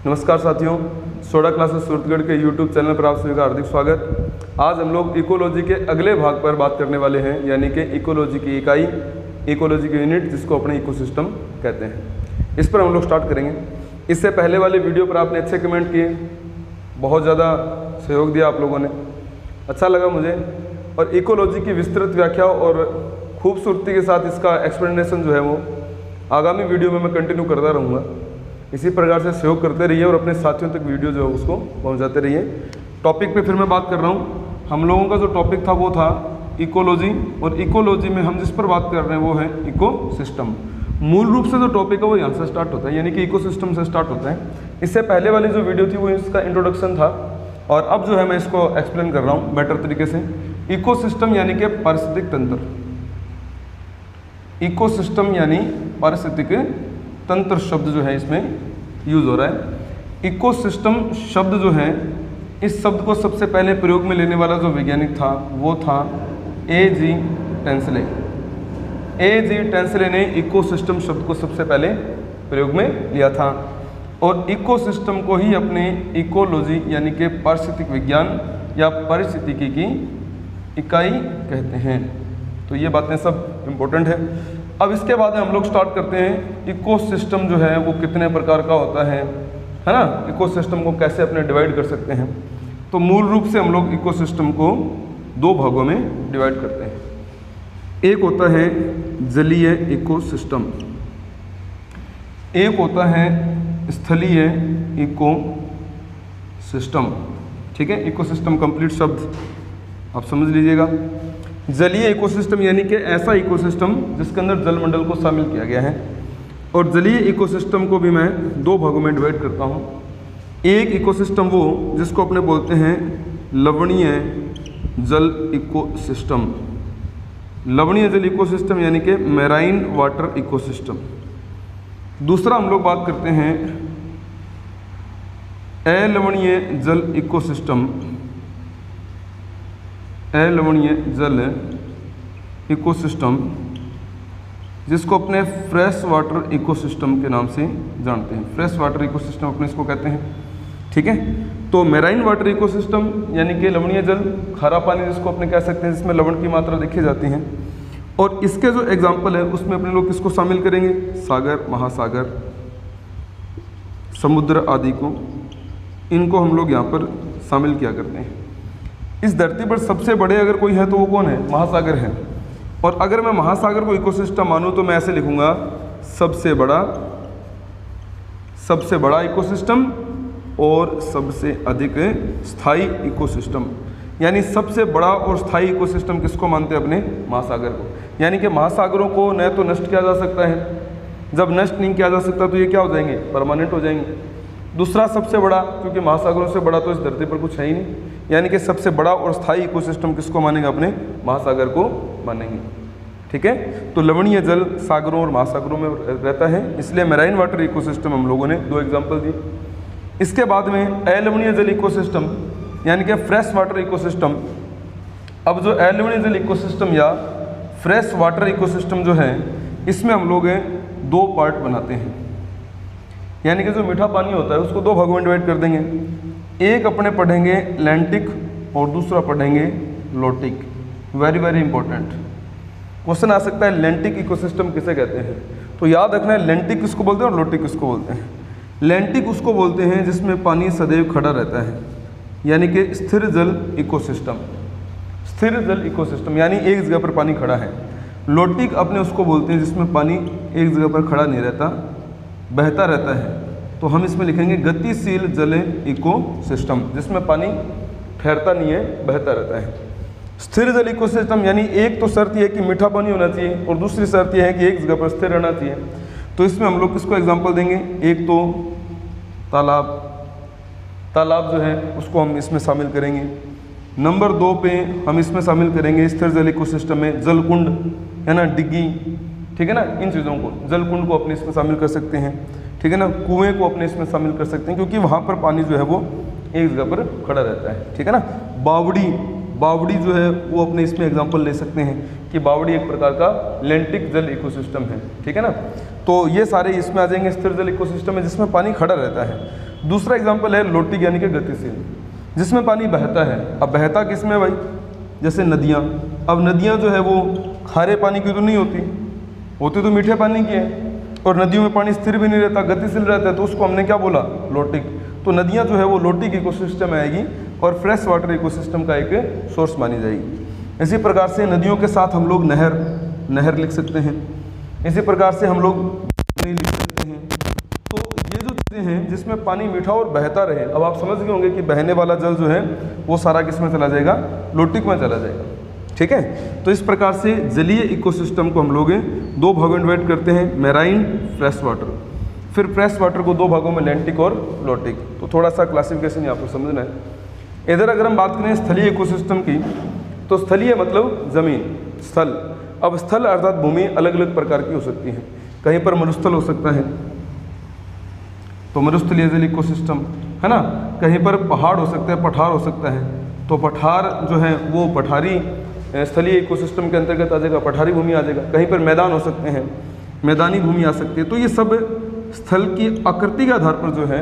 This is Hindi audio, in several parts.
नमस्कार साथियों, सोडा क्लासेस सूरतगढ़ के यूट्यूब चैनल पर आप सभी का हार्दिक स्वागत। आज हम लोग इकोलॉजी के अगले भाग पर बात करने वाले हैं, यानी कि इकोलॉजी की इकाई, इकोलॉजी की यूनिट, जिसको अपने इकोसिस्टम कहते हैं। इस पर हम लोग स्टार्ट करेंगे। इससे पहले वाले वीडियो पर आपने अच्छे कमेंट किए, बहुत ज़्यादा सहयोग दिया आप लोगों ने, अच्छा लगा मुझे। और इकोलॉजी की विस्तृत व्याख्या और खूबसूरती के साथ इसका एक्सप्लेनेशन जो है वो आगामी वीडियो में मैं कंटिन्यू करता रहूँगा। इसी प्रकार से सहयोग करते रहिए और अपने साथियों तक वीडियो जो है उसको पहुंचाते रहिए। टॉपिक पे फिर मैं बात कर रहा हूँ। हम लोगों का जो टॉपिक था वो था इकोलॉजी, और इकोलॉजी में हम जिस पर बात कर रहे हैं वो है इकोसिस्टम। मूल रूप से जो टॉपिक है वो यहाँ से स्टार्ट होता है, यानी कि इकोसिस्टम से स्टार्ट होता है। इससे पहले वाली जो वीडियो थी वो इसका इंट्रोडक्शन था, और अब जो है मैं इसको एक्सप्लेन कर रहा हूँ बेटर तरीके से। इकोसिस्टम यानी कि पारिस्थितिक तंत्र, इकोसिस्टम यानी पारिस्थितिक तंत्र शब्द जो है इसमें यूज हो रहा है। इकोसिस्टम शब्द जो है, इस शब्द को सबसे पहले प्रयोग में लेने वाला जो वैज्ञानिक था वो था A.G. टेंसले। A.G. टेंसले ने इकोसिस्टम शब्द को सबसे पहले प्रयोग में लिया था, और इकोसिस्टम को ही अपने इकोलॉजी यानी कि पारिस्थितिक विज्ञान या पारिस्थितिकी की इकाई कहते हैं। तो ये बातें सब इम्पोर्टेंट है। अब इसके बाद हम लोग स्टार्ट करते हैं इकोसिस्टम जो है वो कितने प्रकार का होता है ना, इकोसिस्टम को कैसे अपने डिवाइड कर सकते हैं। तो मूल रूप से हम लोग इकोसिस्टम को दो भागों में डिवाइड करते हैं। एक होता है जलीय इकोसिस्टम, एक होता है स्थलीय इकोसिस्टम। ठीक है, इकोसिस्टम कंप्लीट शब्द आप समझ लीजिएगा। जलीय इकोसिस्टम यानी कि ऐसा इकोसिस्टम जिसके अंदर जलमंडल को शामिल किया गया है। और जलीय इकोसिस्टम को भी मैं दो भागों में डिवाइड करता हूँ। एक इकोसिस्टम वो जिसको अपने बोलते हैं लवणीय जल इकोसिस्टम, लवणीय जल इकोसिस्टम यानी कि मैराइन वाटर इकोसिस्टम। दूसरा हम लोग बात करते हैं अलवणीय जल इकोसिस्टम, अलवणीय जल इकोसिस्टम, जिसको अपने फ्रेश वाटर इकोसिस्टम के नाम से जानते हैं। फ्रेश वाटर इकोसिस्टम अपने इसको कहते हैं। ठीक है, तो मैराइन वाटर इकोसिस्टम यानी कि लवणीय जल, खारा पानी जिसको अपने कह सकते हैं, जिसमें लवण की मात्रा देखी जाती है। और इसके जो एग्जाम्पल है उसमें अपने लोग किसको शामिल करेंगे? सागर, महासागर, समुद्र आदि को, इनको हम लोग यहाँ पर शामिल किया करते हैं। इस धरती पर सबसे बड़े अगर कोई है तो वो कौन है? महासागर है। और अगर मैं महासागर को इकोसिस्टम मानूं तो मैं ऐसे लिखूंगा, सबसे बड़ा इकोसिस्टम और सबसे अधिक स्थायी इकोसिस्टम। यानी सबसे बड़ा और स्थायी इकोसिस्टम किसको मानते हैं? अपने महासागर को। यानी कि महासागरों को न तो नष्ट किया जा सकता है, जब नष्ट नहीं किया जा सकता तो ये क्या हो जाएंगे? परमानेंट हो जाएंगे। दूसरा सबसे बड़ा, क्योंकि महासागरों से बड़ा तो इस धरती पर कुछ है ही नहीं, यानी कि सबसे बड़ा और स्थायी इकोसिस्टम किसको मानेंगे? अपने महासागर को मानेंगे। ठीक है, तो लवणीय जल सागरों और महासागरों में रहता है, इसलिए मैराइन वाटर इकोसिस्टम हम लोगों ने दो एग्जांपल दिए। इसके बाद में अलवणीय जल इकोसिस्टम यानी कि फ्रेश वाटर इकोसिस्टम। अब जो अलवणीय जल इकोसिस्टम या फ्रेश वाटर इकोसिस्टम जो है, इसमें हम लोग दो पार्ट बनाते हैं। यानी कि जो मीठा पानी होता है उसको दो भागों में डिवाइड कर देंगे। एक अपने पढ़ेंगे लैंटिक और दूसरा पढ़ेंगे lotic. Very very important question आ सकता है, लैंटिक इकोसिस्टम किसे कहते हैं? तो याद रखना है, लैंटिक किसको बोलते हैं और लोटिक किसको बोलते हैं। लैंटिक उसको बोलते हैं जिसमें पानी सदैव खड़ा रहता है, यानी कि स्थिर जल इकोसिस्टम। स्थिर जल इकोसिस्टम यानी एक जगह पर पानी खड़ा है। लोटिक अपने उसको बोलते हैं जिसमें पानी एक जगह पर खड़ा नहीं रहता, बहता रहता है। तो हम इसमें लिखेंगे गतिशील जल इकोसिस्टम, जिसमें पानी ठहरता नहीं है, बहता रहता है। स्थिर जल इकोसिस्टम यानी एक तो शर्त यह है कि मीठा पानी होना चाहिए, और दूसरी शर्त यह है कि एक जगह पर स्थिर रहना चाहिए। तो इसमें हम लोग किसको एग्जांपल देंगे? एक तो तालाब जो है उसको हम इसमें शामिल करेंगे। नंबर 2 पे हम इसमें शामिल करेंगे स्थिर जल इकोसिस्टम में जलकुंड, है ना, डिग्गी। ठीक है ना, इन चीज़ों को, जलकुंड को अपने इसमें शामिल कर सकते हैं। ठीक है ना, कुएं को अपने इसमें शामिल कर सकते हैं, क्योंकि वहाँ पर पानी जो है वो एक जगह पर खड़ा रहता है। ठीक है ना, बावड़ी जो है वो अपने इसमें एग्जांपल ले सकते हैं कि बावड़ी एक प्रकार का लैंटिक जल इकोसिस्टम है। ठीक है ना, तो ये सारे इसमें आ जाएंगे, स्थिर जल इकोसिस्टम है जिसमें पानी खड़ा रहता है। दूसरा एग्जाम्पल है लोटिक यानी कि गतिशील, जिसमें पानी बहता है। अब बहता किस में भाई, जैसे नदियाँ। अब नदियाँ जो है वो खारे पानी की तो नहीं होती तो मीठे पानी की है, और नदियों में पानी स्थिर भी नहीं रहता, गतिशील रहता है, तो उसको हमने क्या बोला, लोटिक। तो नदियाँ जो है वो लोटिक इकोसिस्टम में आएगी और फ्रेश वाटर इकोसिस्टम का एक सोर्स मानी जाएगी। इसी प्रकार से नदियों के साथ हम लोग नहर लिख सकते हैं। इसी प्रकार से हम लोग लिख सकते हैं। तो ये जो चीज़ें हैं जिसमें पानी मीठा और बहता रहे, अब आप समझ गए होंगे कि बहने वाला जल जो है वो सारा किस में चला जाएगा, लोटिक में चला जाएगा। ठीक है, तो इस प्रकार से जलीय इकोसिस्टम को हम लोग दो भागों में डिवाइड करते हैं, मैराइन, फ्रेश वाटर। फिर फ्रेश वाटर को दो भागों में, लैंटिक और लोटिक। तो थोड़ा सा क्लासिफिकेशन यहाँ पर समझना है। इधर अगर हम बात करें स्थलीय इकोसिस्टम की, तो स्थलीय मतलब जमीन, स्थल। अब स्थल अर्थात भूमि अलग अलग प्रकार की हो सकती है। कहीं पर मरुस्थल हो सकता है तो मरुस्थलीय जल इकोसिस्टम है ना, कहीं पर पहाड़ हो सकते हैं, पठार हो सकता है तो पठार जो है वो पठारी स्थलीय इकोसिस्टम के अंतर्गत आ जाएगा, पठारी भूमि आ जाएगा। कहीं पर मैदान हो सकते हैं, मैदानी भूमि आ सकती है। तो ये सब स्थल की आकृति के आधार पर जो है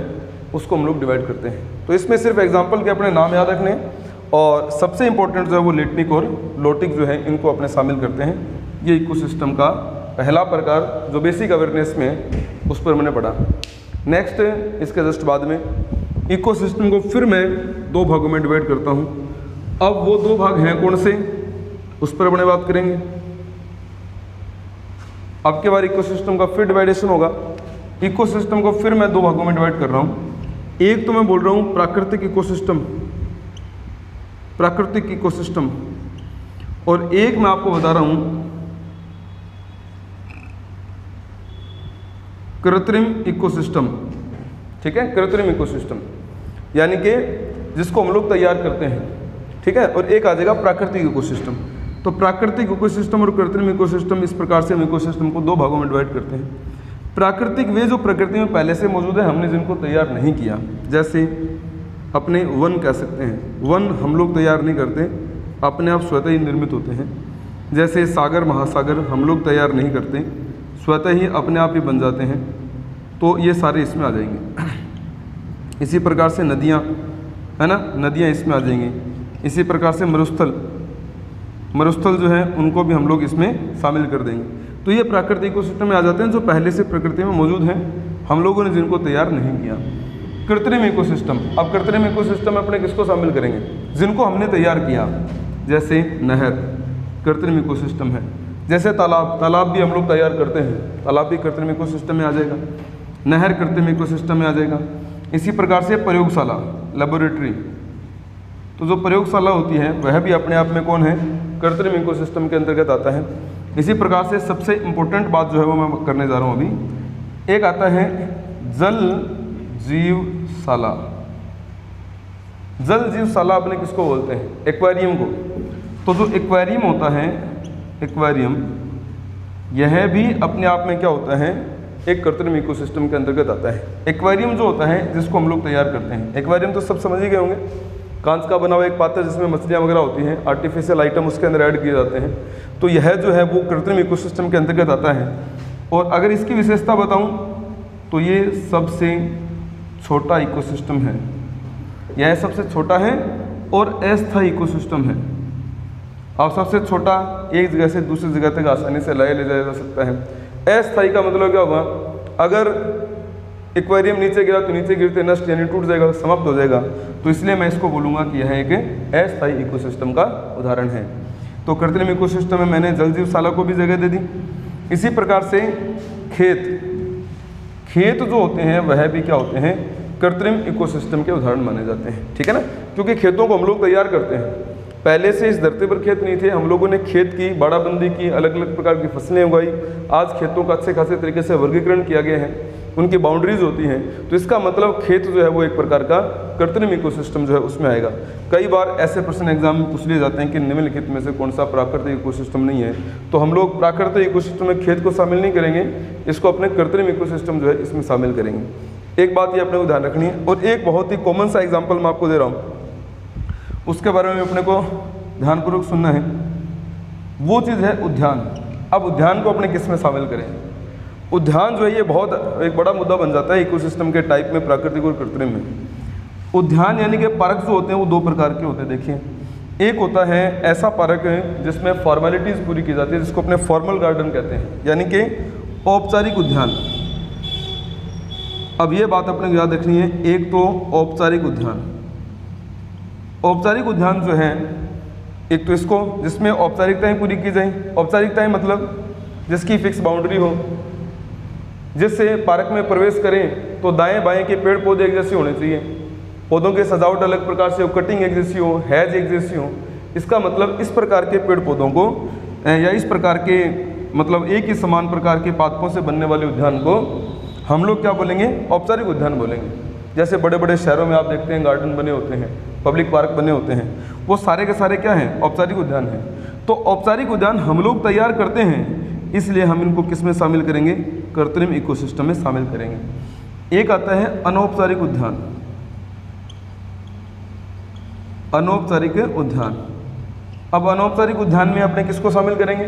उसको हम लोग डिवाइड करते हैं। तो इसमें सिर्फ एग्जाम्पल के अपने नाम याद रखने, और सबसे इंपॉर्टेंट जो है वो लेटनिक और लोटिक जो है इनको अपने शामिल करते हैं। ये इकोसिस्टम का पहला प्रकार जो बेसिक अवेयरनेस में है उस पर मैंने पढ़ा। नेक्स्ट इसके जस्ट बाद में इकोसिस्टम को फिर मैं दो भागों में डिवाइड करता हूँ। अब वो दो भाग हैं कौन से, उस पर अपने बात करेंगे। अब के बार इकोसिस्टम का फिर डिवाइडेशन होगा। इकोसिस्टम को फिर मैं दो भागों में डिवाइड कर रहा हूँ। एक तो मैं बोल रहा हूँ प्राकृतिक इकोसिस्टम, और एक मैं आपको बता रहा हूँ कृत्रिम इकोसिस्टम। ठीक है, कृत्रिम इकोसिस्टम यानी कि जिसको हम लोग तैयार करते हैं। ठीक है, और एक आ जाएगा प्राकृतिक इकोसिस्टम। तो प्राकृतिक इकोसिस्टम और कृत्रिम इकोसिस्टम, इस प्रकार से हम इकोसिस्टम को दो भागों में डिवाइड करते हैं। प्राकृतिक वे जो प्रकृति में पहले से मौजूद है, हमने जिनको तैयार नहीं किया, जैसे अपने वन कह सकते हैं। वन हम लोग तैयार नहीं करते, अपने आप स्वतः ही निर्मित होते हैं। जैसे सागर महासागर हम लोग तैयार नहीं करते, स्वतः ही अपने आप ही बन जाते हैं। तो ये सारे इसमें आ जाएंगे। इसी प्रकार से नदियाँ है ना, नदियाँ इसमें आ जाएंगी। इसी प्रकार से मरुस्थल जो है उनको भी हम लोग इसमें शामिल कर देंगे। तो ये प्राकृतिक इकोसिस्टम में आ जाते हैं जो पहले से प्रकृति में मौजूद हैं, हम लोगों ने जिनको तैयार नहीं किया। कृत्रिम इकोसिस्टम, अब कृत्रिम इकोसिस्टम में अपने किसको शामिल करेंगे, जिनको हमने तैयार किया। जैसे नहर कृत्रिम इकोसिस्टम है, जैसे तालाब भी हम लोग तैयार करते हैं, तालाब भी कृत्रिम इकोसिस्टम में आ जाएगा, नहर कृत्रिम इकोसिस्टम में आ जाएगा। इसी प्रकार से प्रयोगशाला, लेबोरेटरी, तो जो प्रयोगशाला होती है वह भी अपने आप में कौन है, कृत्रिम इकोसिस्टम के अंतर्गत आता है। इसी प्रकार से सबसे इम्पोर्टेंट बात जो है वो मैं करने जा रहा हूँ अभी, एक आता है जल जीवशाला। जल जीवशाला अपने किसको बोलते हैं, एक्वेरियम को। तो जो एक्वेरियम होता है, एक्वेरियम, यह भी अपने आप में क्या होता है, एक कृत्रिम इकोसिस्टम के अंतर्गत आता है। एक्वेरियम जो होता है जिसको हम लोग तैयार करते हैं, एक्वेरियम तो सब समझ ही गए होंगे, कांच का बना हुआ एक पात्र जिसमें मछलियाँ वगैरह होती हैं, आर्टिफिशियल आइटम उसके अंदर ऐड किए जाते हैं। तो यह जो है वो कृत्रिम इकोसिस्टम के अंतर्गत आता है। और अगर इसकी विशेषता बताऊं तो ये सबसे छोटा इकोसिस्टम है, यह सबसे छोटा है और अस्थायी इकोसिस्टम है। अब सबसे छोटा एक जगह से दूसरी जगह तक आसानी से लाया ले जाया जा सकता है। अस्थायी का मतलब क्या होगा, अगर एक्वेरियम नीचे गिरा तो नीचे गिरते नष्ट यानी टूट जाएगा, समाप्त हो जाएगा। तो इसलिए मैं इसको बोलूँगा कि यह एक अस्थायी इकोसिस्टम का उदाहरण है। तो कृत्रिम इकोसिस्टम में मैंने जल जीवशाला को भी जगह दे दी। इसी प्रकार से खेत जो होते हैं वह भी क्या होते हैं, कृत्रिम इकोसिस्टम के उदाहरण माने जाते हैं। ठीक है ना, क्योंकि खेतों को हम लोग तैयार करते हैं। पहले से इस धरती पर खेत नहीं थे, हम लोगों ने खेत की बाड़ाबंदी की, अलग अलग प्रकार की फसलें उगाई। आज खेतों का अच्छे खासे तरीके से वर्गीकरण किया गया है, उनकी बाउंड्रीज होती हैं। तो इसका मतलब खेत जो है वो एक प्रकार का कृत्रिम इकोसिस्टम जो है उसमें आएगा। कई बार ऐसे प्रश्न एग्जाम में पूछ लिए जाते हैं कि निम्नलिखित में से कौन सा प्राकृतिक इकोसिस्टम नहीं है, तो हम लोग प्राकृतिक इकोसिस्टम में खेत को शामिल नहीं करेंगे, इसको अपने कृत्रिम इकोसिस्टम जो है इसमें शामिल करेंगे। एक बात ये अपने को ध्यान रखनी है। और एक बहुत ही कॉमन सा एग्जाम्पल मैं आपको दे रहा हूँ, उसके बारे में अपने को ध्यानपूर्वक सुनना है। वो चीज़ है उद्यान। अब उद्यान को अपने किस में शामिल करें, उद्यान जो है ये बहुत एक बड़ा मुद्दा बन जाता है इकोसिस्टम के टाइप में, प्राकृतिक और कृत्रिम में। उद्यान यानी कि पार्क जो होते हैं वो दो प्रकार के होते हैं। देखिए, एक होता है ऐसा पार्क जिसमें फॉर्मेलिटीज़ पूरी की जाती है, जिसको अपने फॉर्मल गार्डन कहते हैं, यानी कि औपचारिक उद्यान। अब ये बात अपने को याद रखनी है, एक तो औपचारिक उद्यान। औपचारिक उद्यान जो है, एक तो इसको जिसमें औपचारिकताएं पूरी की जाए। औपचारिकताएं मतलब जिसकी फिक्स बाउंड्री हो, जिससे पार्क में प्रवेश करें तो दाएं बाएं के पेड़ पौधे एक जैसे होने चाहिए, पौधों की सजावट अलग प्रकार से हो, कटिंग एक जैसी हो, हैज एक जैसी हो। इसका मतलब इस प्रकार के पेड़ पौधों को या इस प्रकार के मतलब एक ही समान प्रकार के पादपों से बनने वाले उद्यान को हम लोग क्या बोलेंगे? औपचारिक उद्यान बोलेंगे। जैसे बड़े बड़े शहरों में आप देखते हैं गार्डन बने होते हैं, पब्लिक पार्क बने होते हैं, वो सारे के सारे क्या हैं? औपचारिक उद्यान हैं। तो औपचारिक उद्यान हम लोग तैयार करते हैं, इसलिए हम इनको किस में शामिल करेंगे? कृत्रिम इकोसिस्टम में शामिल करेंगे। एक आता है अनौपचारिक उद्यान। अनौपचारिक उद्यान। अब अनौपचारिक उद्यान में अपने किसको शामिल करेंगे?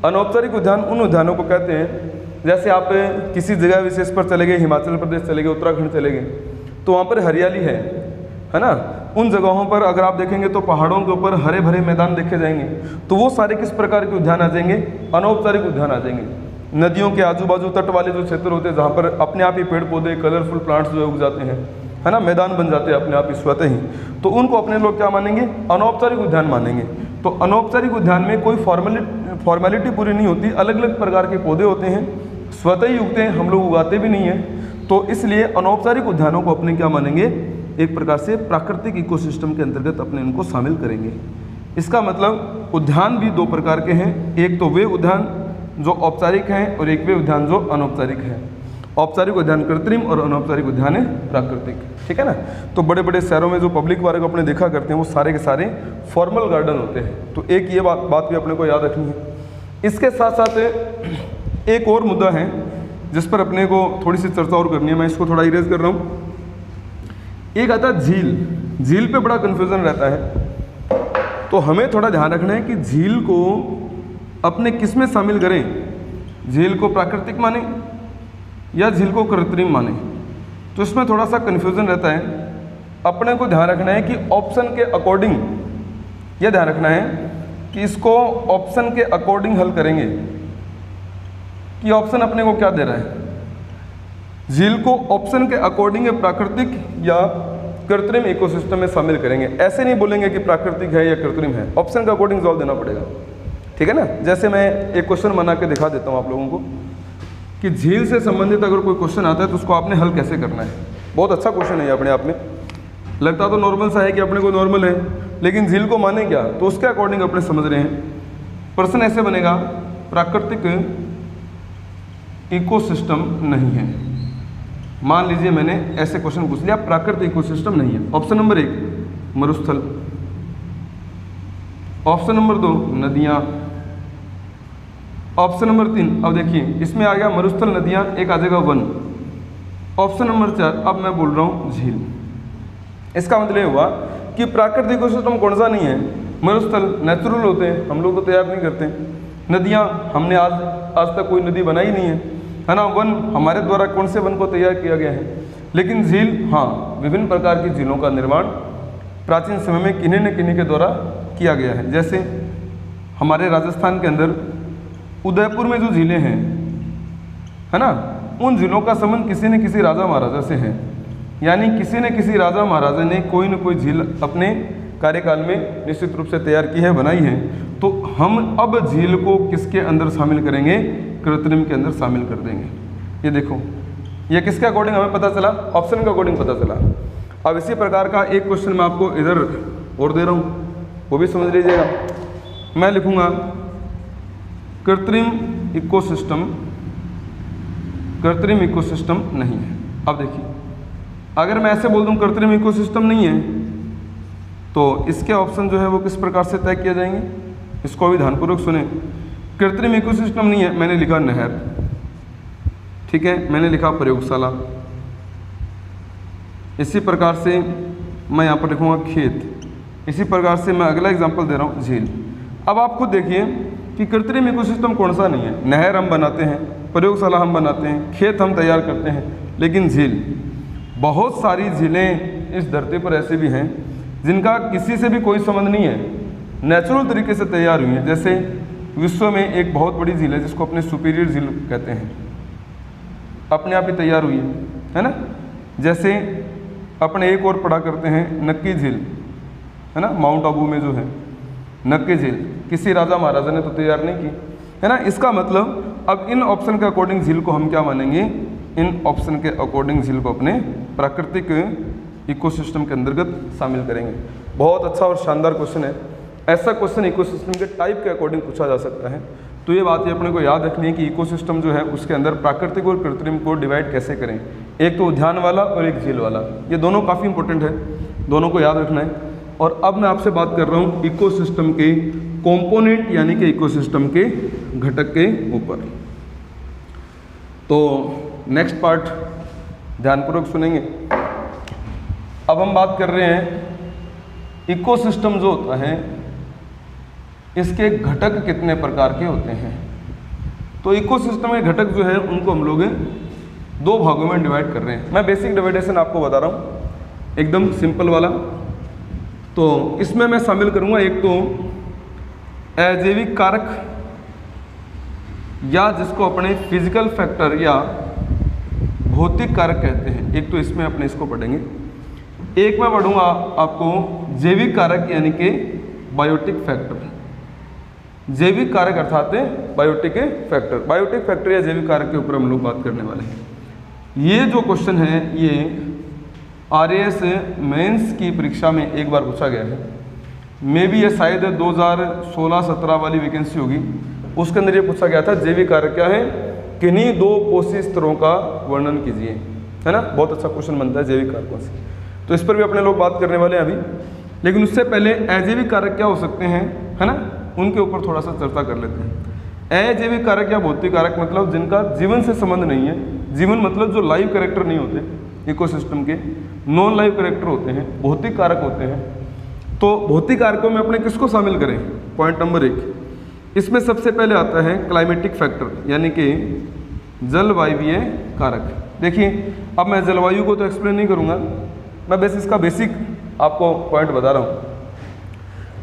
अनौपचारिक उद्यान उन उद्यानों को कहते हैं, जैसे आप किसी जगह विशेष पर चले गए, हिमाचल प्रदेश चले गए, उत्तराखंड चले गए, तो वहाँ पर हरियाली है ना। उन जगहों पर अगर आप देखेंगे तो पहाड़ों के ऊपर हरे भरे मैदान देखे जाएंगे, तो वो सारे किस प्रकार के उद्यान आ जाएंगे? अनौपचारिक उद्यान आ जाएंगे। नदियों के आजू बाजू तट वाले जो क्षेत्र होते हैं, जहाँ पर अपने आप ही पेड़ पौधे, कलरफुल प्लांट्स जो उग जाते हैं, है ना, मैदान बन जाते हैं अपने आप ही स्वतः ही, तो उनको अपने लोग क्या मानेंगे? अनौपचारिक उद्यान मानेंगे। तो अनौपचारिक उद्यान में कोई फॉर्मेलिटी पूरी नहीं होती, अलग अलग प्रकार के पौधे होते हैं, स्वतः ही उगते हैं, हम लोग उगाते भी नहीं हैं। तो इसलिए अनौपचारिक उद्यानों को अपने क्या मानेंगे? एक प्रकार से प्राकृतिक इकोसिस्टम के अंतर्गत अपने इनको शामिल करेंगे। इसका मतलब उद्यान भी दो प्रकार के हैं, एक तो वे उद्यान जो औपचारिक हैं और एक वे उद्यान जो अनौपचारिक हैं। औपचारिक उद्यान कृत्रिम और अनौपचारिक उद्यान है प्राकृतिक, ठीक है ना। तो बड़े बड़े शहरों में जो पब्लिक पार्क अपने देखा करते हैं, वो सारे के सारे फॉर्मल गार्डन होते हैं। तो एक ये बात भी अपने को याद रखनी है। इसके साथ साथ एक और मुद्दा है जिस पर अपने को थोड़ी सी चर्चा और करनी है, मैं इसको थोड़ा इरेज कर रहा हूँ। एक आता है झील। झील पे बड़ा कन्फ्यूज़न रहता है, तो हमें थोड़ा ध्यान रखना है कि झील को अपने किस में शामिल करें? झील को प्राकृतिक माने या झील को कृत्रिम माने? तो इसमें थोड़ा सा कन्फ्यूज़न रहता है। अपने को ध्यान रखना है कि ऑप्शन के अकॉर्डिंग, यह ध्यान रखना है कि इसको ऑप्शन के अकॉर्डिंग हल करेंगे कि ऑप्शन अपने को क्या दे रहा है। झील को ऑप्शन के अकॉर्डिंग प्राकृतिक या कृत्रिम इकोसिस्टम में शामिल करेंगे। ऐसे नहीं बोलेंगे कि प्राकृतिक है या कृत्रिम है, ऑप्शन के अकॉर्डिंग जवाब देना पड़ेगा, ठीक है ना। जैसे मैं एक क्वेश्चन बना के दिखा देता हूँ आप लोगों को कि झील से संबंधित अगर कोई क्वेश्चन आता है तो उसको आपने हल कैसे करना है। बहुत अच्छा क्वेश्चन है ये अपने आप में, लगता तो नॉर्मल सा है कि अपने को नॉर्मल है, लेकिन झील को माने क्या? तो उसके अकॉर्डिंग अपने समझ रहे हैं। प्रश्न ऐसे बनेगा, प्राकृतिक इकोसिस्टम नहीं है। मान लीजिए मैंने ऐसे क्वेश्चन पूछ लिया, प्राकृतिक इकोसिस्टम नहीं है। ऑप्शन नंबर 1 मरुस्थल, ऑप्शन नंबर 2 नदियाँ, ऑप्शन नंबर 3 अब देखिए इसमें आ गया मरुस्थल, नदियाँ, एक आ जाएगा वन। ऑप्शन नंबर 4 अब मैं बोल रहा हूँ झील। इसका मतलब हुआ कि प्राकृतिक इकोसिस्टम कौन सा नहीं है? मरुस्थल नेचुरल होते हैं, हम लोग तो तैयार नहीं करते। नदियाँ हमने आज तक कोई नदी बनाई नहीं है ना। वन हमारे द्वारा कौन से वन को तैयार किया गया है। लेकिन झील, हाँ, विभिन्न प्रकार की झीलों का निर्माण प्राचीन समय में किन्हीं न किन्हीं के द्वारा किया गया है। जैसे हमारे राजस्थान के अंदर उदयपुर में जो झीलें हैं, है ना, उन झीलों का संबंध किसी न किसी राजा महाराजा से है। यानी किसी न किसी राजा महाराजा ने कोई न कोई झील अपने कार्यकाल में निश्चित रूप से तैयार की है, बनाई है। तो हम अब झील को किसके अंदर शामिल करेंगे? कृत्रिम के अंदर शामिल कर देंगे। ये देखो, ये किसके अकॉर्डिंग हमें पता चला? ऑप्शन के अकॉर्डिंग पता चला। अब इसी प्रकार का एक क्वेश्चन मैं आपको इधर और दे रहा हूँ, वो भी समझ लीजिएगा। मैं लिखूँगा कृत्रिम इकोसिस्टम नहीं है। अब देखिए, अगर मैं ऐसे बोल दूँ कृत्रिम इकोसिस्टम नहीं है, तो इसके ऑप्शन जो है वो किस प्रकार से तय किए जाएंगे? इसको भी ध्यानपूर्वक सुने। कृत्रिम इकोसिस्टम नहीं है, मैंने लिखा नहर, ठीक है, मैंने लिखा प्रयोगशाला। इसी प्रकार से मैं यहाँ पर लिखूँगा खेत। इसी प्रकार से मैं अगला एग्जांपल दे रहा हूँ झील। अब आप खुद देखिए कि कृत्रिम इकोसिस्टम कौन सा नहीं है। नहर हम बनाते हैं, प्रयोगशाला हम बनाते हैं, खेत हम तैयार करते हैं, लेकिन झील, बहुत सारी झीलें इस धरती पर ऐसी भी हैं जिनका किसी से भी कोई संबंध नहीं है, नेचुरल तरीके से तैयार हुई हैं। जैसे विश्व में एक बहुत बड़ी झील है जिसको अपने सुपीरियर झील कहते हैं, अपने आप ही तैयार हुई है ना। जैसे अपने एक और पढ़ा करते हैं नक्की झील, है ना, माउंट आबू में जो है नक्की झील, किसी राजा महाराजा ने तो तैयार नहीं की, है ना। इसका मतलब अब इन ऑप्शन के अकॉर्डिंग झील को हम क्या मानेंगे, इन ऑप्शन के अकॉर्डिंग झील को अपने प्राकृतिक इकोसिस्टम के अंतर्गत शामिल करेंगे। बहुत अच्छा और शानदार क्वेश्चन है। ऐसा क्वेश्चन इकोसिस्टम के टाइप के अकॉर्डिंग पूछा जा सकता है। तो ये बात अपने को याद रखनी है कि इकोसिस्टम जो है उसके अंदर प्राकृतिक और कृत्रिम को डिवाइड कैसे करें, एक तो उद्यान वाला और एक झील वाला, ये दोनों काफ़ी इंपॉर्टेंट है, दोनों को याद रखना है। और अब मैं आपसे बात कर रहा हूँ इकोसिस्टम के कंपोनेंट यानी कि इकोसिस्टम के घटक के ऊपर। तो नेक्स्ट पार्ट ध्यानपूर्वक सुनेंगे। अब हम बात कर रहे हैं इकोसिस्टम जो होता है इसके घटक कितने प्रकार के होते हैं। तो इकोसिस्टम के घटक जो है उनको हम लोग दो भागों में डिवाइड कर रहे हैं। मैं बेसिक डिवाइडेशन आपको बता रहा हूँ, एकदम सिंपल वाला। तो इसमें मैं शामिल करूँगा एक तो अजैविक कारक, या जिसको अपने फिजिकल फैक्टर या भौतिक कारक कहते हैं, एक तो इसमें अपने इसको पढ़ेंगे। एक मैं पढ़ूंगा आपको जैविक कारक यानी कि बायोटिक फैक्टर। जैविक कारक अर्थात बायोटिक फैक्टर, बायोटिक फैक्टर या जैविक कारक के ऊपर हम लोग बात करने वाले हैं। ये जो क्वेश्चन है ये RAS मेंस की परीक्षा में एक बार पूछा गया है, मे बी ये शायद 2016-17 वाली वैकेंसी होगी, उसके अंदर ये पूछा गया था जैविक कारक क्या है, किन्हीं दो पोषी स्तरों का वर्णन कीजिए, है ना। बहुत अच्छा क्वेश्चन बनता है जैविक कारकों से, तो इस पर भी अपने लोग बात करने वाले हैं अभी। लेकिन उससे पहले अजैविक कारक क्या हो सकते हैं, है ना, उनके ऊपर थोड़ा सा चर्चा कर लेते हैं। अजैविक कारक या भौतिक कारक मतलब जिनका जीवन से संबंध नहीं है, जीवन मतलब जो लाइव कैरेक्टर नहीं होते इकोसिस्टम के, नॉन लाइव कैरेक्टर होते हैं, भौतिक कारक होते हैं। तो भौतिक कारकों में अपने किसको शामिल करें, पॉइंट नंबर 1, इसमें सबसे पहले आता है क्लाइमेटिक फैक्टर यानी कि जलवायुवीय कारक। देखिए अब मैं जलवायु को तो एक्सप्लेन नहीं करूँगा, मैं बस इसका बेसिक आपको पॉइंट बता रहा हूँ।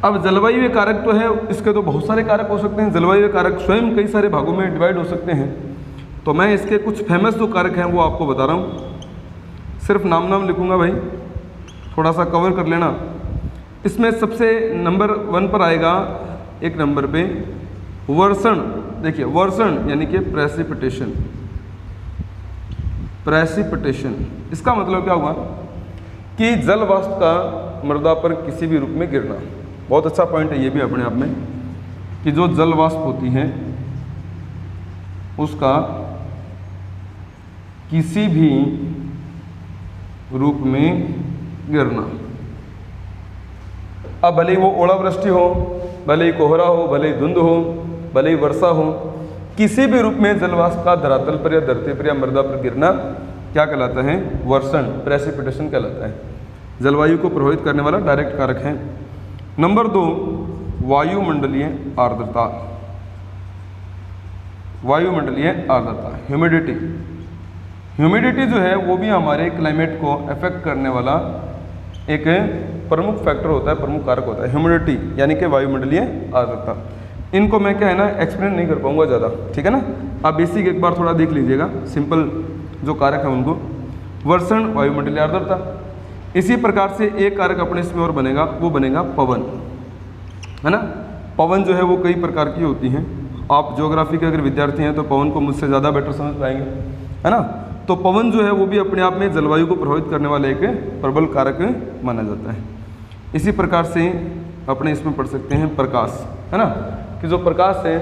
अब जलवायु कारक तो है, इसके तो बहुत सारे कारक हो सकते हैं, जलवायु कारक स्वयं कई सारे भागों में डिवाइड हो सकते हैं। तो मैं इसके कुछ फेमस जो कारक हैं वो आपको बता रहा हूँ, सिर्फ नाम लिखूँगा भाई, थोड़ा सा कवर कर लेना। इसमें सबसे नंबर 1 पर आएगा, एक नंबर पे वर्षण। देखिए वर्षण यानी कि प्रेसिपिटेशन, प्रेसिपिटेशन इसका मतलब क्या हुआ कि जल वाष्प का मृदा पर किसी भी रूप में गिरना। बहुत अच्छा पॉइंट है ये भी अपने आप में, कि जो जल वाष्प होती है उसका किसी भी रूप में गिरना। अब भले ही वो ओलावृष्टि हो, भले ही कोहरा हो, भले ही धुंध हो, भले ही वर्षा हो, किसी भी रूप में जल वाष्प का धरातल पर या धरती पर या मृदा पर गिरना क्या कहलाता है, वर्षण, प्रेसिपिटेशन कहलाता है। जलवायु को प्रभावित करने वाला डायरेक्ट कारक है। नंबर 2 वायुमंडलीय आर्द्रता, वायुमंडलीय आर्द्रता, ह्यूमिडिटी। ह्यूमिडिटी जो है वो भी हमारे क्लाइमेट को अफेक्ट करने वाला एक प्रमुख फैक्टर होता है, प्रमुख कारक होता है ह्यूमिडिटी यानी कि वायुमंडलीय आर्द्रता। इनको मैं क्या है ना एक्सप्लेन नहीं कर पाऊंगा ज़्यादा, ठीक है ना। आप बेसिक एक बार थोड़ा देख लीजिएगा, सिंपल जो कारक है उनको। वर्षण, वायुमंडलीय आर्द्रता। इसी प्रकार से एक कारक अपने इसमें और बनेगा, वो बनेगा पवन, है ना। पवन जो है वो कई प्रकार की होती हैं। आप ज्योग्राफी के अगर विद्यार्थी हैं तो पवन को मुझसे ज़्यादा बेटर समझ पाएंगे, है ना। तो पवन जो है वो भी अपने आप में जलवायु को प्रभावित करने वाला एक प्रबल कारक माना जाता है। इसी प्रकार से अपने इसमें पढ़ सकते हैं प्रकाश, है ना, कि जो प्रकाश है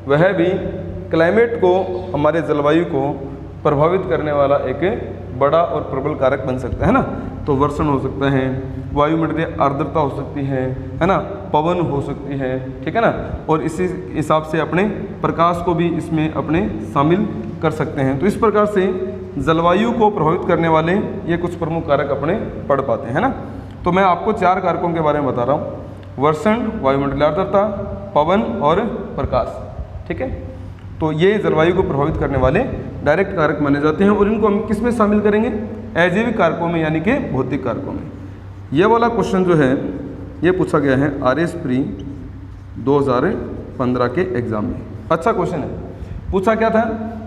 वह भी क्लाइमेट को, हमारे जलवायु को प्रभावित करने वाला एक बड़ा और प्रबल कारक बन सकता है ना। तो वर्षण हो सकता है, वायुमंडलीय आर्द्रता हो सकती है ना, पवन हो सकती है, ठीक है ना। और इसी हिसाब से अपने प्रकाश को भी इसमें अपने शामिल कर सकते हैं। तो इस प्रकार से जलवायु को प्रभावित करने वाले ये कुछ प्रमुख कारक अपने पढ़ पाते हैं ना। तो मैं आपको 4 कारकों के बारे में बता रहा हूँ, वर्षण, वायुमंडलीय आर्द्रता, पवन और प्रकाश, ठीक है। तो ये जलवायु को प्रभावित करने वाले डायरेक्ट कारक माने जाते हैं और इनको हम किस में शामिल करेंगे? अजैविक कारकों में, यानी कि भौतिक कारकों में। ये वाला क्वेश्चन जो है ये पूछा गया है RS प्री 2015 के एग्जाम में। अच्छा क्वेश्चन है। पूछा क्या था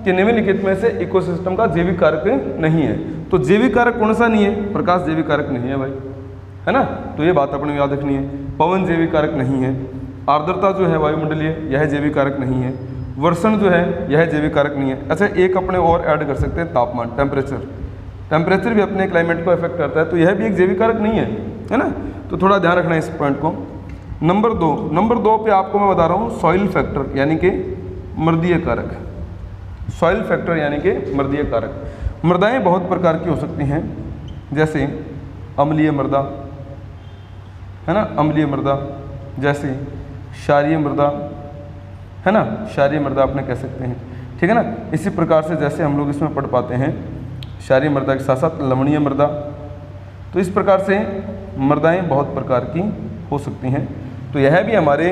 कि निम्नलिखित में से इकोसिस्टम का जैविक कारक नहीं है। तो जैविक कारक कौन सा नहीं है? प्रकाश जैविक कारक नहीं है भाई, है ना। तो ये बात अपने याद रखनी है। पवन जैविक कारक नहीं है। आर्द्रता जो है वायुमंडलीय, यह जैविक कारक नहीं है। वर्षण जो है यह जैविक कारक नहीं है। अच्छा, एक अपने और ऐड कर सकते हैं, तापमान, टेम्परेचर भी अपने क्लाइमेट को इफेक्ट करता है, तो यह भी एक जैविक कारक नहीं है ना। तो थोड़ा ध्यान रखना है इस पॉइंट को। नंबर दो पे आपको मैं बता रहा हूँ सॉइल फैक्टर यानी कि मृदीय कारक। सॉइल फैक्टर यानी कि मृदीय कारक। मृदाएं बहुत प्रकार की हो सकती हैं, जैसे अम्लीय मृदा, है ना, अम्लीय मृदा, जैसे क्षारीय मृदा, है ना, क्षारीय मृदा अपने कह सकते हैं, ठीक है ना। इसी प्रकार से जैसे हम लोग इसमें पढ़ पाते हैं क्षारीय मृदा के साथ साथ लवणीय मृदा। तो इस प्रकार से मृदाएं बहुत प्रकार की हो सकती हैं। तो यह भी हमारे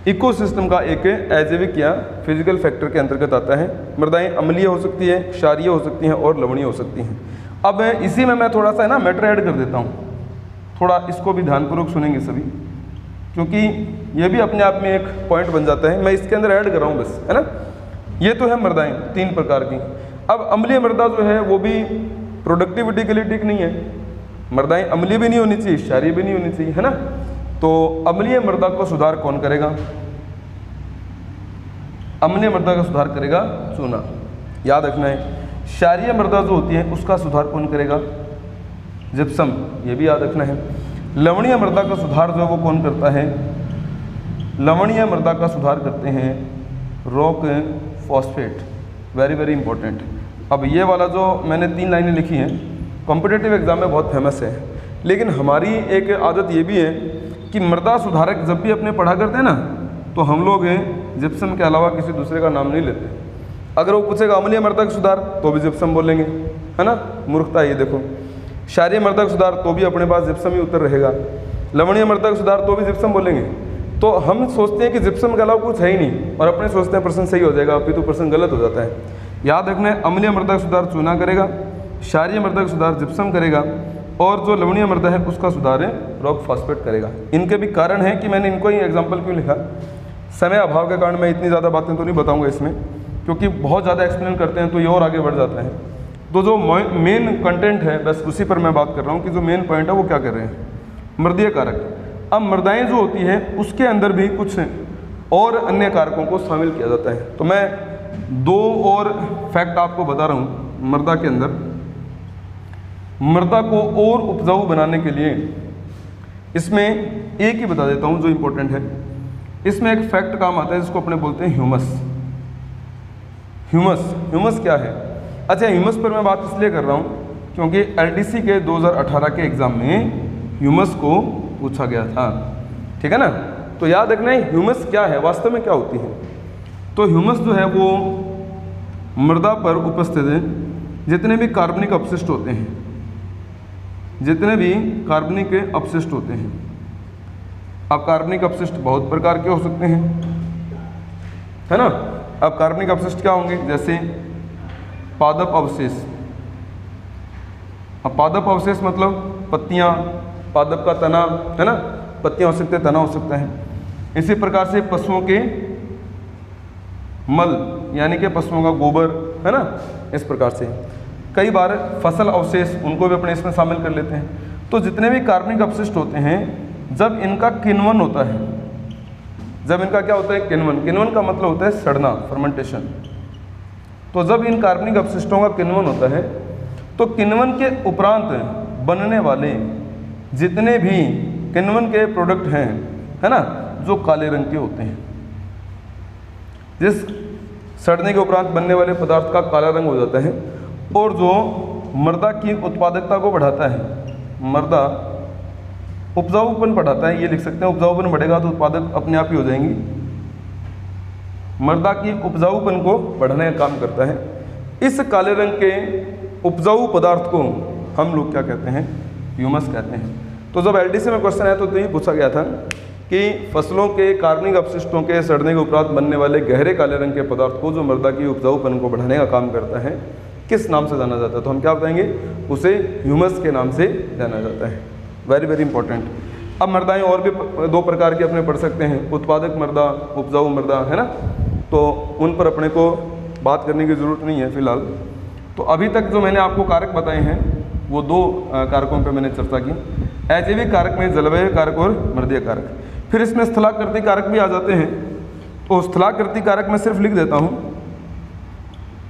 इकोसिस्टम का एक अजैविक या फिजिकल फैक्टर के अंतर्गत आता है। मृदाएं अम्लीय हो सकती है, क्षारीय हो सकती हैं और लवणीय हो सकती हैं। अब इसी में मैं थोड़ा सा है ना मैटर ऐड कर देता हूँ, थोड़ा इसको भी ध्यानपूर्वक सुनेंगे सभी, क्योंकि ये भी अपने आप में एक पॉइंट बन जाता है। मैं इसके अंदर ऐड कर रहा हूँ बस, है ना। ये तो है मृदाएं 3 प्रकार की। अब अम्लीय मृदा जो है वो भी प्रोडक्टिविटी के लिए ठीक नहीं है। मृदाएं अम्लीय भी नहीं होनी चाहिए, क्षारीय भी नहीं होनी चाहिए, है ना। तो अम्लीय मृदा को सुधार कौन करेगा? अम्लीय मृदा का सुधार करेगा चूना, याद रखना है। क्षारीय मृदा जो होती है उसका सुधार कौन करेगा? जिप्सम, ये भी याद रखना है। लवणीय मृदा का सुधार जो है वो कौन करता है? लवणीय मृदा का सुधार करते हैं rock phosphate, very very important. अब ये वाला जो मैंने 3 लाइनें लिखी हैं कॉम्पिटिटिव एग्जाम में बहुत फेमस है, लेकिन हमारी एक आदत ये भी है कि मृदा सुधारक जब भी अपने पढ़ा करते हैं ना, तो हम लोग जिप्सम के अलावा किसी दूसरे का नाम नहीं लेते। अगर वो पूछेगा अम्लीय मृदा का सुधार तो भी जिप्सम बोलेंगे, है ना, मूर्खता है ये देखो। क्षारीय मृदा का सुधार तो भी अपने पास जिप्सम ही उत्तर रहेगा। लवणीय मृदा का सुधार तो भी जिप्सम बोलेंगे। तो हम सोचते हैं कि जिप्सम के अलावा कुछ है ही नहीं, और अपने सोचते हैं प्रश्न सही हो जाएगा, अभी तो प्रश्न गलत हो जाता है। याद रखना है, अम्लीय मृदा का सुधार चूना करेगा, क्षारीय मृदा का सुधार जिप्सम करेगा, और जो लवणीय मृदा है उसका सुधार रॉक फॉस्फेट करेगा। इनके भी कारण है कि मैंने इनको ही एग्जाम्पल क्यों लिखा। समय अभाव के कारण मैं इतनी ज़्यादा बातें तो नहीं बताऊँगा इसमें, क्योंकि बहुत ज़्यादा एक्सप्लेन करते हैं तो ये और आगे बढ़ जाता है। तो जो मेन कंटेंट है बस उसी पर मैं बात कर रहा हूँ कि जो मेन पॉइंट है वो क्या कर रहे हैं, मृदीय कारक। अब मृदाएं जो होती हैं उसके अंदर भी कुछ और अन्य कारकों को शामिल किया जाता है। तो मैं 2 और फैक्ट आपको बता रहा हूँ मृदा के अंदर। मृदा को और उपजाऊ बनाने के लिए इसमें एक ही बता देता हूँ जो इम्पोर्टेंट है। इसमें एक फैक्ट काम आता है जिसको अपने बोलते हैं ह्यूमस। ह्यूमस क्या है? अच्छा, ह्यूमस पर मैं बात इसलिए कर रहा हूँ क्योंकि LDC के 2018 के एग्ज़ाम में ह्यूमस को पूछा गया था, ठीक है ना। तो याद रखना है ह्यूमस क्या है, वास्तव में क्या होती है। तो ह्यूमस जो है वो मृदा पर उपस्थित जितने भी कार्बनिक अपशिष्ट होते हैं, जितने भी कार्बनिक अपशिष्ट होते हैं। अब कार्बनिक अपशिष्ट बहुत प्रकार के हो सकते हैं, है ना। अब कार्बनिक अपशिष्ट क्या होंगे? जैसे पादप अवशेष। अब पादप अवशेष मतलब पत्तियां, पादप का तना, है ना, पत्तियां हो सकते हैं, तना हो सकता है। इसी प्रकार से पशुओं के मल यानी कि पशुओं का गोबर, है ना। इस प्रकार से कई बार फसल अवशेष उनको भी अपने इसमें शामिल कर लेते हैं। तो जितने भी कार्बनिक अपशिष्ट होते हैं, जब इनका किण्वन होता है, जब इनका क्या होता है किण्वन का मतलब होता है सड़ना, फर्मेंटेशन। तो जब इन कार्बनिक अपशिष्टों का किण्वन होता है तो किण्वन के उपरांत बनने वाले जितने भी किण्वन के प्रोडक्ट हैं, है ना, जो काले रंग के होते हैं। जिस सड़ने के उपरांत बनने वाले पदार्थ का काला रंग हो जाता है और जो मृदा की उत्पादकता को बढ़ाता है, मृदा उपजाऊपन बढ़ाता है, ये लिख सकते हैं। उपजाऊपन बढ़ेगा तो उत्पादक अपने आप ही हो जाएंगी। मृदा की उपजाऊपन को बढ़ाने का काम करता है। इस काले रंग के उपजाऊ पदार्थ को हम लोग क्या कहते हैं? ह्यूमस कहते हैं। तो जब LDC में क्वेश्चन आया तो ये पूछा गया था कि फसलों के कार्बनिक अपशिष्टों के सड़ने के उपरांत बनने वाले गहरे काले रंग के पदार्थ को जो मृदा की उपजाऊपन को बढ़ाने का काम करता है किस नाम से जाना जाता है? तो हम क्या बताएंगे, उसे ह्यूमस के नाम से जाना जाता है। Very very important. अब मृदाएं और भी 2 प्रकार की अपने पढ़ सकते हैं, उत्पादक मृदा, उपजाऊ मृदा, है ना। तो उन पर अपने को बात करने की ज़रूरत नहीं है फिलहाल। तो अभी तक जो मैंने आपको कारक बताए हैं वो 2 कारकों पर मैंने चर्चा की, अजैविक कारक में जलवायु कारक और मृदीय कारक। फिर इसमें स्थलाकृति कारक भी आ जाते हैं। तो स्थलाकृति कारक मैं सिर्फ लिख देता हूँ,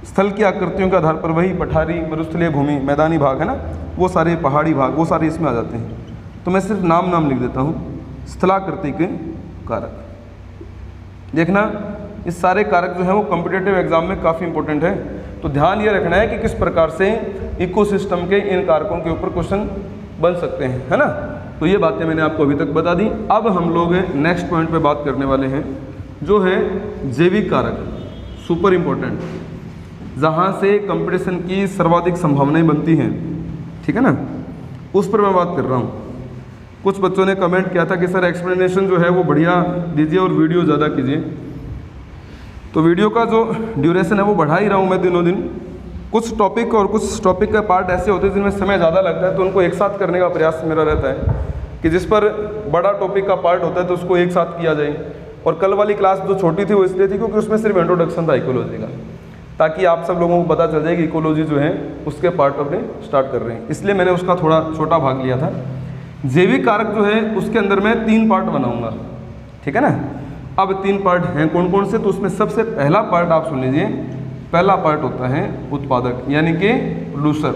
स्थल की आकृतियों के आधार पर वही पठारी, मरुस्थलीय भूमि, मैदानी भाग, है ना, वो सारे पहाड़ी भाग, वो सारे इसमें आ जाते हैं। तो मैं सिर्फ नाम लिख देता हूँ, स्थलाकृति के कारक। देखना ये सारे कारक जो हैं वो कॉम्पिटिटिव एग्जाम में काफ़ी इंपॉर्टेंट है। तो ध्यान ये रखना है कि किस प्रकार से इकोसिस्टम के इन कारकों के ऊपर क्वेश्चन बन सकते हैं, है ना। तो ये बातें मैंने आपको अभी तक बता दी। अब हम लोग नेक्स्ट पॉइंट पे बात करने वाले हैं जो है जैविक कारक, सुपर इम्पोर्टेंट, जहाँ से कंपटीशन की सर्वाधिक संभावनाएं बनती हैं, ठीक है ना, उस पर मैं बात कर रहा हूँ। कुछ बच्चों ने कमेंट किया था कि सर एक्सप्लेनेशन जो है वो बढ़िया दीजिए और वीडियो ज़्यादा कीजिए। तो वीडियो का जो ड्यूरेशन है वो बढ़ा ही रहा हूँ मैं दिनों दिन। कुछ टॉपिक और कुछ टॉपिक का पार्ट ऐसे होते हैं जिनमें समय ज़्यादा लगता है, तो उनको एक साथ करने का प्रयास मेरा रहता है कि जिस पर बड़ा टॉपिक का पार्ट होता है तो उसको एक साथ किया जाए। और कल वाली क्लास जो छोटी थी वो इसलिए थी क्योंकि उसमें सिर्फ इंट्रोडक्शन था इकोलॉजी का, ताकि आप सब लोगों को पता चल जाए कि इकोलॉजी जो है उसके पार्ट अपने स्टार्ट कर रहे हैं, इसलिए मैंने उसका थोड़ा छोटा भाग लिया था। जैविक कारक जो है उसके अंदर मैं 3 पार्ट बनाऊंगा, ठीक है ना। अब 3 पार्ट हैं कौन कौन से? तो उसमें सबसे पहला पार्ट आप सुन लीजिए। पहला पार्ट होता है उत्पादक, यानी कि प्रोड्यूसर,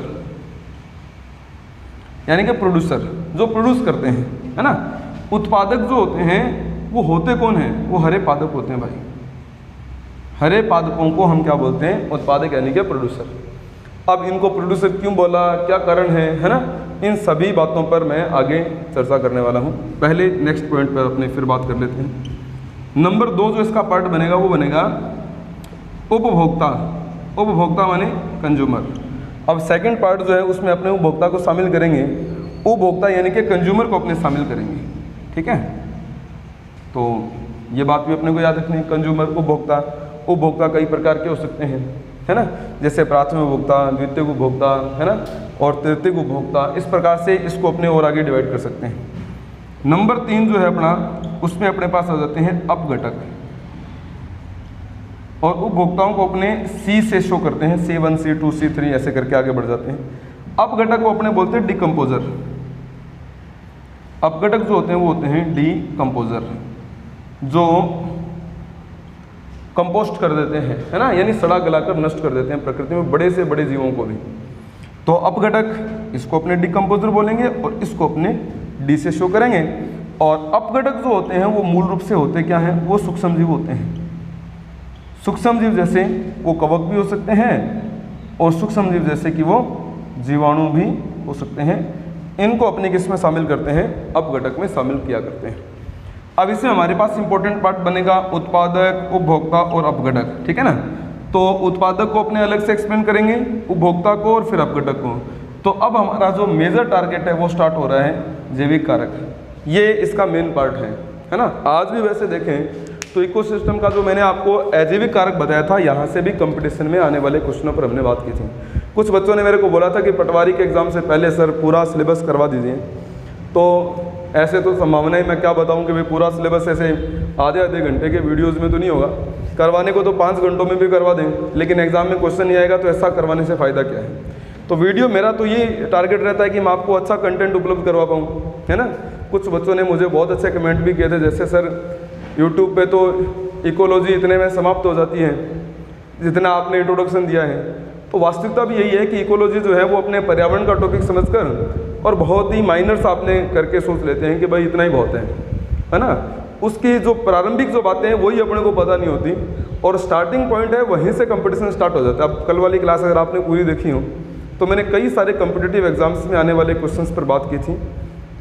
यानी कि प्रोड्यूसर जो प्रोड्यूस करते हैं, है ना। उत्पादक जो होते हैं वो होते कौन हैं? वो हरे पादप होते हैं भाई। हरे पादपों को हम क्या बोलते हैं? उत्पादक, यानी कि प्रोड्यूसर। अब इनको प्रोड्यूसर क्यों बोला, क्या कारण है ना, इन सभी बातों पर मैं आगे चर्चा करने वाला हूँ। पहले नेक्स्ट पॉइंट पर अपने फिर बात कर लेते हैं। नंबर 2 जो इसका पार्ट बनेगा वो बनेगा उपभोक्ता। उपभोक्ता माने कंज्यूमर। अब सेकंड पार्ट जो है उसमें अपने उपभोक्ता को शामिल करेंगे, उपभोक्ता यानी कि कंज्यूमर को अपने शामिल करेंगे, ठीक है। तो ये बात भी अपने को याद रखनी है, कंज्यूमर, उपभोक्ता। उपभोक्ता कई प्रकार के हो सकते हैं, है ना, जैसे प्राथमिक उपभोक्ता, द्वितीयक उपभोक्ता, है ना, और तृतीयक उपभोक्ता। इस प्रकार से इसको अपने और आगे डिवाइड कर सकते हैं। नंबर 3 जो है अपना, उसमें अपने पास आ जाते हैं अपघटक, और उपभोक्ताओं को अपने C से शो करते हैं, C1, C2, C3 ऐसे करके आगे बढ़ जाते हैं। अपघटक को अपने बोलते हैं डिकम्पोजर। अपघटक जो होते हैं वो होते हैं डिकम्पोजर, जो कंपोस्ट कर देते हैं, है ना, यानी सड़ा गलाकर नष्ट कर देते हैं प्रकृति में बड़े से बड़े जीवों को भी। तो अपघटक इसको अपने डिकम्पोजर बोलेंगे और इसको अपने डी से शो करेंगे। और अपघटक जो होते हैं वो मूल रूप से होते क्या हैं? वो सूक्ष्म जीव होते हैं। सूक्ष्म जीव जैसे वो कवक भी हो सकते हैं, और सूक्ष्म जीव जैसे कि वो जीवाणु भी हो सकते हैं। इनको अपने किस में शामिल करते हैं? अपघटक में शामिल किया करते हैं। अब इसमें हमारे पास इंपॉर्टेंट पार्ट बनेगा उत्पादक, उपभोक्ता और अपघटक, ठीक है ना। तो उत्पादक को अपने अलग से एक्सप्लेन करेंगे, उपभोक्ता को और फिर अपघटक को। तो अब हमारा जो मेजर टारगेट है वो स्टार्ट हो रहा है जैविक कारक। ये इसका मेन पार्ट है ना। आज भी वैसे देखें तो इकोसिस्टम का जो मैंने आपको अजैविक कारक बताया था, यहाँ से भी कंपटीशन में आने वाले क्वेश्चनों पर हमने बात की थी। कुछ बच्चों ने मेरे को बोला था कि पटवारी के एग्ज़ाम से पहले सर पूरा सिलेबस करवा दीजिए। तो ऐसे तो संभावना ही, मैं क्या बताऊं कि भाई पूरा सिलेबस ऐसे आधे घंटे के वीडियोस में तो नहीं होगा। करवाने को तो 5 घंटों में भी करवा दें, लेकिन एग्जाम में क्वेश्चन नहीं आएगा तो ऐसा करवाने से फ़ायदा क्या है। तो वीडियो मेरा तो ये टारगेट रहता है कि मैं आपको अच्छा कंटेंट उपलब्ध करवा पाऊँ, है ना। कुछ बच्चों ने मुझे बहुत अच्छे कमेंट भी किए थे, जैसे सर यूट्यूब पे तो इकोलॉजी इतने में समाप्त हो जाती है जितना आपने इंट्रोडक्शन दिया है। तो वास्तविकता भी यही है कि इकोलॉजी जो है वो अपने पर्यावरण का टॉपिक समझकर और बहुत ही माइनर्स आपने करके सोच लेते हैं कि भाई इतना ही बहुत है ना। उसकी जो प्रारंभिक जो बातें हैं वही अपने को पता नहीं होती, और स्टार्टिंग पॉइंट है वहीं से कंपटीशन स्टार्ट हो जाता है। अब कल वाली क्लास अगर आपने पूरी देखी हो तो मैंने कई सारे कॉम्पिटिटिव एग्जाम्स में आने वाले क्वेश्चंस पर बात की थी,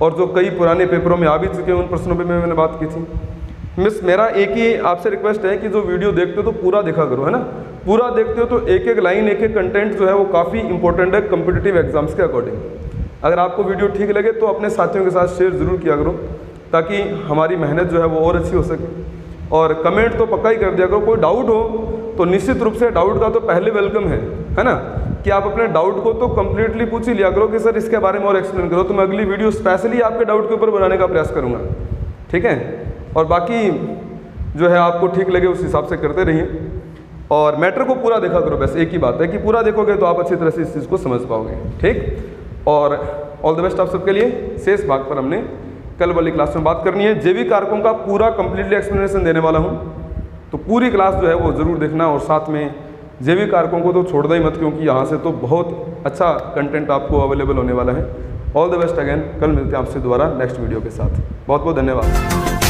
और जो कई पुराने पेपरों में आ भी चुके हैं उन प्रश्नों पर मैंने बात की थी। मेरा एक ही आपसे रिक्वेस्ट है कि जो वीडियो देखते हो तो पूरा देखा करो, है ना। पूरा देखते हो तो एक एक लाइन, एक एक कंटेंट जो है वो काफ़ी इंपॉर्टेंट है कॉम्पिटिटिव एग्जाम्स के अकॉर्डिंग। अगर आपको वीडियो ठीक लगे तो अपने साथियों के साथ शेयर ज़रूर किया करो, ताकि हमारी मेहनत जो है वो और अच्छी हो सके। और कमेंट तो पक्का ही कर दिया करो, कोई डाउट हो तो निश्चित रूप से डाउट का तो पहले वेलकम है ना, कि आप अपने डाउट को तो कम्प्लीटली पूछ ही लिया करो कि सर इसके बारे में और एक्सप्लेन करो, तो मैं अगली वीडियो स्पेशली आपके डाउट के ऊपर बनाने का प्रयास करूँगा, ठीक है। और बाकी जो है आपको ठीक लगे उस हिसाब से करते रहिए और मैटर को पूरा देखा करो। बस एक ही बात है कि पूरा देखोगे तो आप अच्छी तरह से इस चीज़ को समझ पाओगे, ठीक। और ऑल द बेस्ट आप सबके लिए। शेष भाग पर हमने कल वाली क्लास में बात करनी है। जैविक कारकों का पूरा कंप्लीटली एक्सप्लेनेशन देने वाला हूँ, तो पूरी क्लास जो है वो ज़रूर देखना। और साथ में जैविक कारकों को तो छोड़ना ही मत, क्योंकि यहाँ से तो बहुत अच्छा कंटेंट आपको अवेलेबल होने वाला है। All the best again. कल मिलते हैं आपसे दोबारा नेक्स्ट वीडियो के साथ। बहुत बहुत धन्यवाद।